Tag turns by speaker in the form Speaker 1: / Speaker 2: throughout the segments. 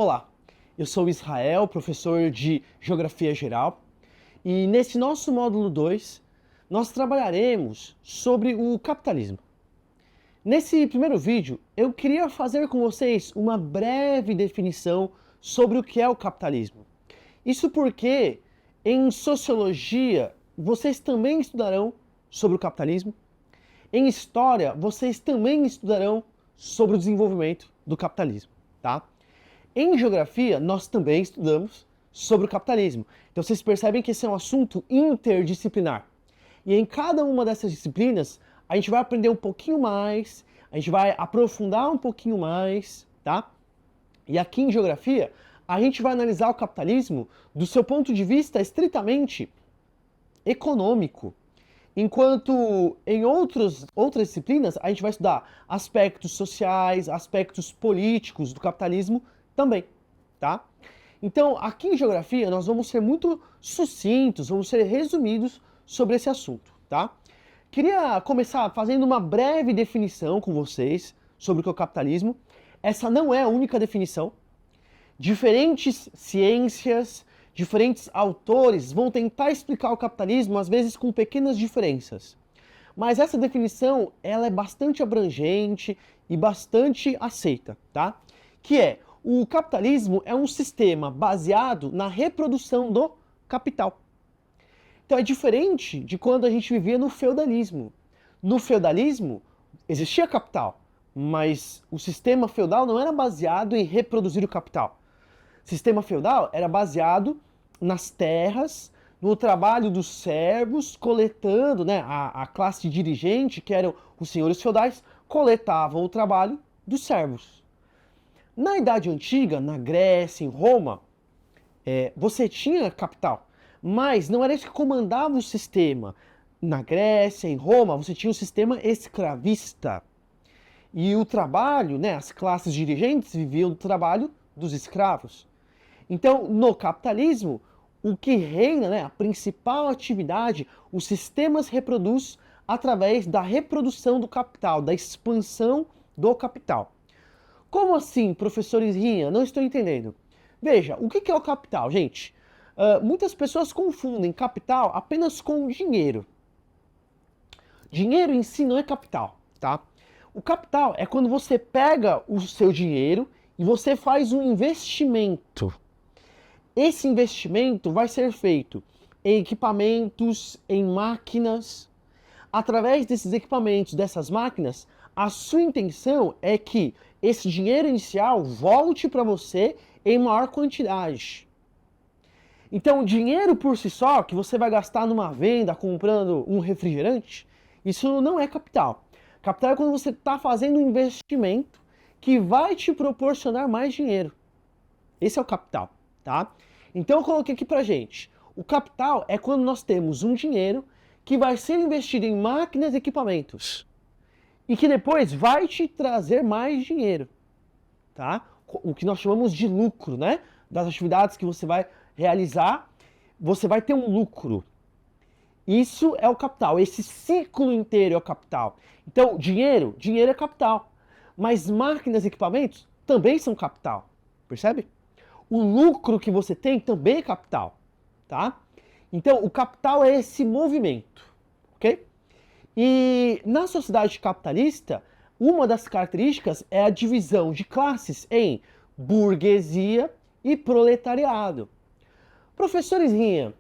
Speaker 1: Olá, eu sou Israel, professor de Geografia Geral, e nesse nosso módulo 2, nós trabalharemos sobre o capitalismo. Nesse primeiro vídeo, eu queria fazer com vocês uma breve definição sobre o que é o capitalismo. Isso porque, em sociologia, vocês também estudarão sobre o capitalismo. Em história, vocês também estudarão sobre o desenvolvimento do capitalismo, tá? Em geografia, nós também estudamos sobre o capitalismo. Então vocês percebem que esse é um assunto interdisciplinar. E em cada uma dessas disciplinas, a gente vai aprender um pouquinho mais, a gente vai aprofundar um pouquinho mais, tá? E aqui em geografia, a gente vai analisar o capitalismo do seu ponto de vista estritamente econômico. Enquanto em outras disciplinas, a gente vai estudar aspectos sociais, aspectos políticos do capitalismo também, tá? Então, aqui em geografia, nós vamos ser muito sucintos, vamos ser resumidos sobre esse assunto, tá? Queria começar fazendo uma breve definição com vocês sobre o que é o capitalismo. Essa não é a única definição. Diferentes ciências, diferentes autores vão tentar explicar o capitalismo, às vezes com pequenas diferenças. Mas essa definição, ela é bastante abrangente e bastante aceita, tá? Que é, o capitalismo é um sistema baseado na reprodução do capital. Então é diferente de quando a gente vivia no feudalismo. No feudalismo existia capital, mas o sistema feudal não era baseado em reproduzir o capital. O sistema feudal era baseado nas terras, no trabalho dos servos, coletando, né, a classe dirigente, que eram os senhores feudais, coletavam o trabalho dos servos. Na Idade Antiga, na Grécia, em Roma, você tinha capital, mas não era isso que comandava o sistema. Na Grécia, em Roma, você tinha um sistema escravista. E o trabalho, né, as classes dirigentes viviam do trabalho dos escravos. Então, no capitalismo, o que reina, né, a principal atividade, o sistema se reproduz através da reprodução do capital, da expansão do capital. Como assim, professor Isrinha? Não estou entendendo. Veja, o que é o capital, gente? Muitas pessoas confundem capital apenas com dinheiro. Dinheiro em si não é capital, tá? O capital é quando você pega o seu dinheiro e você faz um investimento. Esse investimento vai ser feito em equipamentos, em máquinas. Através desses equipamentos, dessas máquinas, a sua intenção é que esse dinheiro inicial volte para você em maior quantidade. Então, o dinheiro por si só, que você vai gastar numa venda comprando um refrigerante, isso não é capital. Capital é quando você está fazendo um investimento que vai te proporcionar mais dinheiro. Esse é o capital, tá? Então, eu coloquei aqui pra gente. O capital é quando nós temos um dinheiro que vai ser investido em máquinas e equipamentos e que depois vai te trazer mais dinheiro, tá? O que nós chamamos de lucro, né? Das atividades que você vai realizar, você vai ter um lucro. Isso é o capital, esse ciclo inteiro é o capital. Então, dinheiro é capital, mas máquinas e equipamentos também são capital, percebe? O lucro que você tem também é capital, tá? Então, o capital é esse movimento, ok? E na sociedade capitalista, uma das características é a divisão de classes em burguesia e proletariado. Professor Isrinha,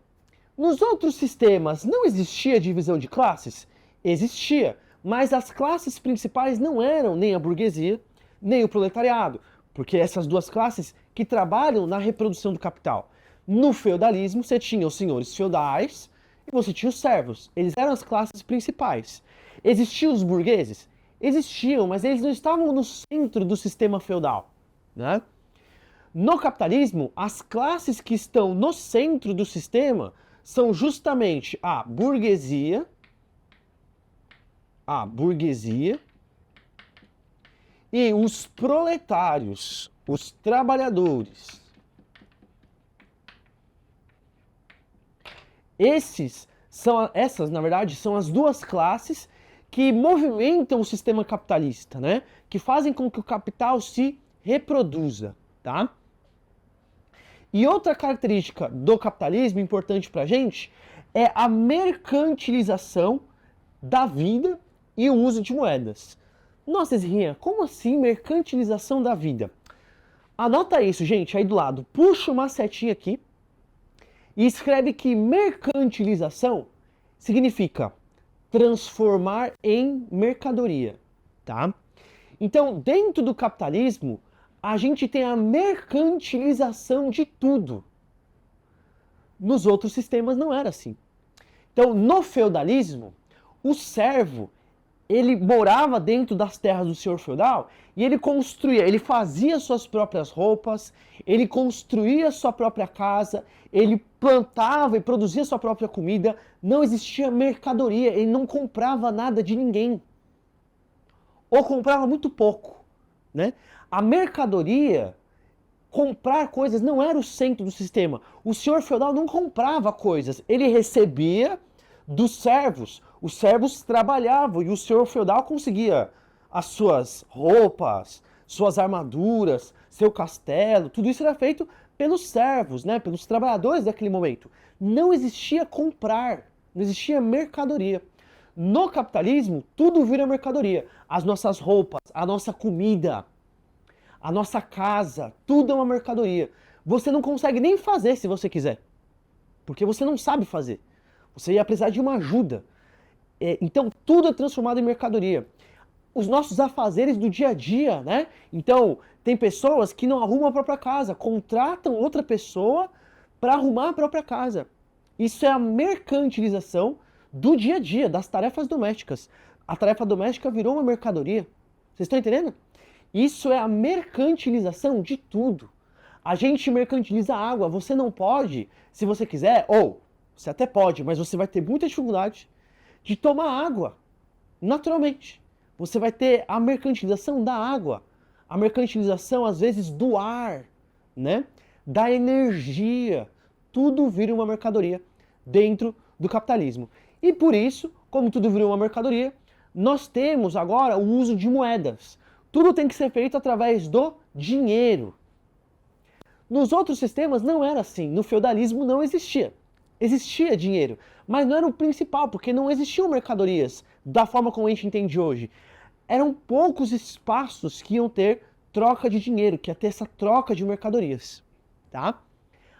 Speaker 1: nos outros sistemas não existia divisão de classes? Existia, mas as classes principais não eram nem a burguesia, nem o proletariado, porque essas duas classes que trabalham na reprodução do capital. No feudalismo, você tinha os senhores feudais e você tinha os servos. Eles eram as classes principais. Existiam os burgueses? Existiam, mas eles não estavam no centro do sistema feudal, né? No capitalismo, as classes que estão no centro do sistema são justamente a burguesia e os proletários, os trabalhadores. Essas, na verdade, são as duas classes que movimentam o sistema capitalista, né? Que fazem com que o capital se reproduza, tá? E outra característica do capitalismo importante para a gente é a mercantilização da vida e o uso de moedas. Nossa, Zrinha, como assim mercantilização da vida? Anota isso, gente, aí do lado. Puxa uma setinha aqui e escreve que mercantilização significa transformar em mercadoria, tá? Então, dentro do capitalismo, a gente tem a mercantilização de tudo. Nos outros sistemas não era assim. Então, no feudalismo, o servo, ele morava dentro das terras do senhor feudal e ele construía, ele fazia suas próprias roupas, ele construía sua própria casa, ele plantava e produzia sua própria comida, não existia mercadoria, ele não comprava nada de ninguém. Ou comprava muito pouco, né? A mercadoria, comprar coisas não era o centro do sistema. O senhor feudal não comprava coisas, ele recebia dos servos. Os servos trabalhavam e o senhor feudal conseguia as suas roupas, suas armaduras, seu castelo, tudo isso era feito pelos servos, né? Pelos trabalhadores daquele momento. Não existia comprar, não existia mercadoria. No capitalismo, tudo vira mercadoria. As nossas roupas, a nossa comida, a nossa casa, tudo é uma mercadoria. Você não consegue nem fazer se você quiser, porque você não sabe fazer. Você ia precisar de uma ajuda. Então, tudo é transformado em mercadoria. Os nossos afazeres do dia a dia, né? Então, tem pessoas que não arrumam a própria casa, contratam outra pessoa para arrumar a própria casa. Isso é a mercantilização do dia a dia, das tarefas domésticas. A tarefa doméstica virou uma mercadoria. Vocês estão entendendo? Isso é a mercantilização de tudo. A gente mercantiliza a água. Você não pode, se você quiser, ou você até pode, mas você vai ter muita dificuldade de tomar água, naturalmente. Você vai ter a mercantilização da água, a mercantilização, às vezes, do ar, né? Da energia. Tudo vira uma mercadoria dentro do capitalismo. E por isso, como tudo virou uma mercadoria, nós temos agora o uso de moedas. Tudo tem que ser feito através do dinheiro. Nos outros sistemas não era assim. No feudalismo não existia. Existia dinheiro, mas não era o principal, porque não existiam mercadorias da forma como a gente entende hoje. Eram poucos espaços que iam ter troca de dinheiro, que ia ter essa troca de mercadorias, tá?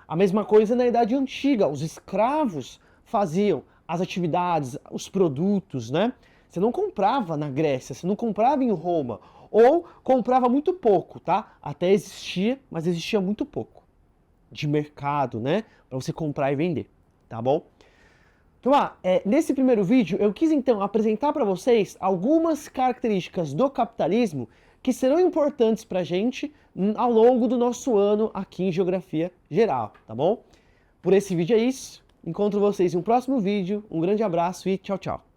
Speaker 1: A mesma coisa na Idade Antiga, os escravos faziam as atividades, os produtos, né? Você não comprava na Grécia, você não comprava em Roma, ou comprava muito pouco, tá? Até existia, mas existia muito pouco de mercado, né? Para você comprar e vender. Tá bom? Então, nesse primeiro vídeo, eu quis então apresentar para vocês algumas características do capitalismo que serão importantes para a gente ao longo do nosso ano aqui em Geografia Geral, tá bom? Por esse vídeo é isso. Encontro vocês em um próximo vídeo. Um grande abraço e tchau, tchau.